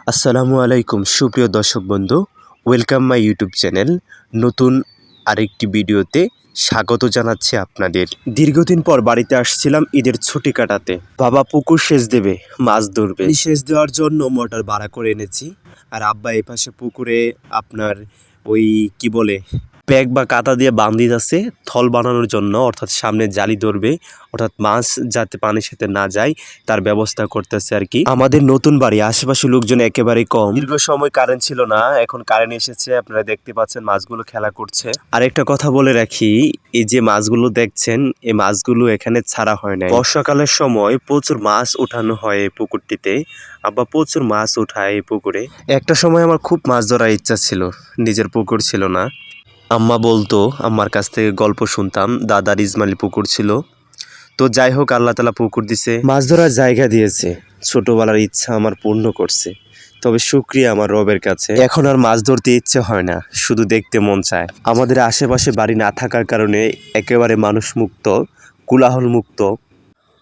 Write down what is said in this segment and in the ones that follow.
আসসালামু আলাইকুম সুপ্রিয় দর্শক বন্ধু, ওয়েলকাম মাই ইউটিউব চ্যানেল। নতুন আরেকটি ভিডিওতে স্বাগত জানাচ্ছি আপনাদের। দীর্ঘদিন পর বাড়িতে আসছিলাম ঈদের ছুটি কাটাতে। বাবা পুকুর সেচ দেবে, মাছ ধরবে। সেচ দেওয়ার জন্য মোটর ভাড়া করে এনেছি। আর আব্বা এই পাশে পুকুরে আপনার ওই কি বলে প্যাক বা কাঁটা দিয়ে বান্ধি আছে থল বানানোর জন্য, অর্থাৎ সামনে জালি ধরবে, অর্থাৎ মাছ যাতে পানির সাথে না যায় তার ব্যবস্থা করতেছে আর কি। আমাদের নতুন বাড়ি, আশেপাশে লোকজন একেবারে কম। দীর্ঘ সময় কারেন্ট ছিল না, এখন কারেন্ট এসেছে। আপনারা দেখতে পাচ্ছেন মাছগুলো খেলা করছে। আর একটা কথা বলে রাখি, এই যে মাছগুলো দেখছেন এই মাছগুলো এখানে ছাড়া হয় না। বর্ষাকালের সময় প্রচুর মাছ উঠানো হয় এই পুকুরটিতে। আবার প্রচুর মাছ উঠায় এই পুকুরে। একটা সময় আমার খুব মাছ ধরার ইচ্ছা ছিল, নিজের পুকুর ছিল না। আম্মা বলতো, আম্মার কাছ থেকে গল্প শুনতাম, দাদার ইসমাইলি পুকুর ছিল। তো যাই হোক, আল্লাহ তাআলা পুকুর দিছে, মাছ ধরার জায়গা দিয়েছে, ছোটবেলার ইচ্ছা আমার পূর্ণ করছে। তবে শুকরিয়া আমার রবের কাছে। এখন আর মাছ ধরতে ইচ্ছে হয় না, শুধু দেখতে মন চায়। আমাদের আশেপাশে বাড়ি না থাকার কারণে একেবারে মানুষ মুক্ত, কোলাহল মুক্ত।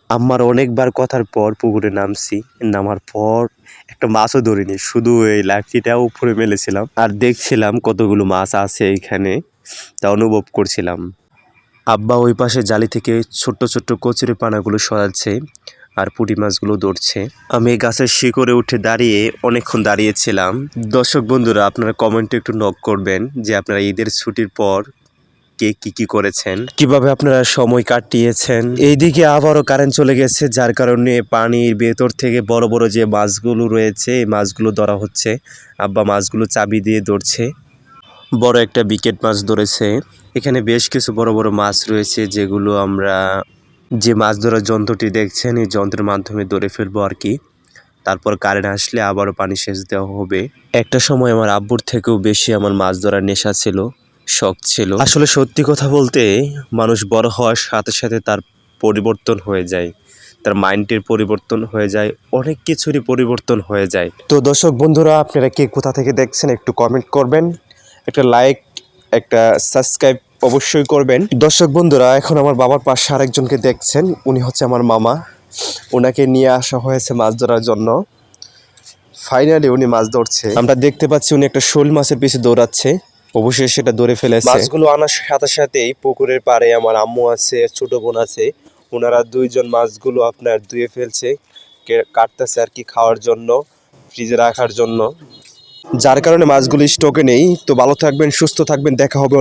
আম্মার অনেকবার কথার পর পুকুরে নামছি, নামার পর একটা মাছও ধরিনি, শুধু এই লাঠিটা উপরে মেলেছিলাম আর দেখছিলাম কতগুলো মাছ আছে এইখানে, তা অনুভব করছিলাম। আব্বা ওই পাশে জালি থেকে ছোট্ট ছোট্ট কচুরি পানাগুলো সরাচ্ছে আর পুঁটি মাছগুলো ধরছে। আমি এই গাছের শিকড়ে উঠে দাঁড়িয়ে অনেকক্ষণ দাঁড়িয়েছিলাম। দর্শক বন্ধুরা, আপনারা কমেন্টে একটু নক করবেন যে আপনারা ঈদের ছুটির পর কে কি করেছেন, কিভাবে আপনারা সময় কাটিয়েছেন। এইদিকে আবারও কারেন্ট চলে গেছে, যার কারণে পানির ভেতর থেকে বড় বড় যে মাছগুলো রয়েছে এই মাছগুলো ধরা হচ্ছে। আব্বা মাছগুলো চাবি দিয়ে ধরছে। বড় একটা বিকেট মাছ ধরেছে। এখানে বেশ কিছু বড় বড় মাছ রয়েছে, যেগুলো আমরা যে মাছ ধরার যন্ত্রটি দেখছেন এই যন্ত্রের মাধ্যমে ধরে ফেলবো আর কি। তারপর কারেন্ট আসলে আবারও পানি সেচ দেওয়া হবে। একটা সময় আমার আব্বুর থেকেও বেশি আমার মাছ ধরার নেশা ছিল, শখ ছিল। আসলে সত্যি কথা বলতে, মানুষ বড় হওয়ার সাথে সাথে তার পরিবর্তন হয়ে যায়, তার মাইন্ডের পরিবর্তন হয়ে যায়, অনেক কিছুরই পরিবর্তন হয়ে যায়। তো দর্শক বন্ধুরা, আপনারা কে কোথা থেকে দেখছেন একটু কমেন্ট করবেন, একটা লাইক, একটা সাবস্ক্রাইব অবশ্যই করবেন। দর্শক বন্ধুরা, এখন আমার বাবার পাশে আরেকজনকে দেখছেন, উনি হচ্ছে আমার মামা। ওনাকে নিয়ে আসা হয়েছে মাছ ধরার জন্য। ফাইনালি উনি মাছ ধরছে, আমরা দেখতে পাচ্ছি উনি একটা শোল মাছের পিছে দৌড়াচ্ছে। অবশ্যই সেটা ধরে ফেলেছে। মাছগুলো আনার সাথে সাথেই পুকুরের পাড়ে আমার আম্মু আছে, ছোট বোন আছে, ওনারা দুইজন মাছগুলো আপনার ধুয়ে ফেলছে, কাটতেছে আর কি, খাওয়ার জন্য, ফ্রিজে রাখার জন্য। যার কারণে মাছগুলো স্টকে নেই। তো ভালো থাকবেন, সুস্থ থাকবেন, দেখা হবে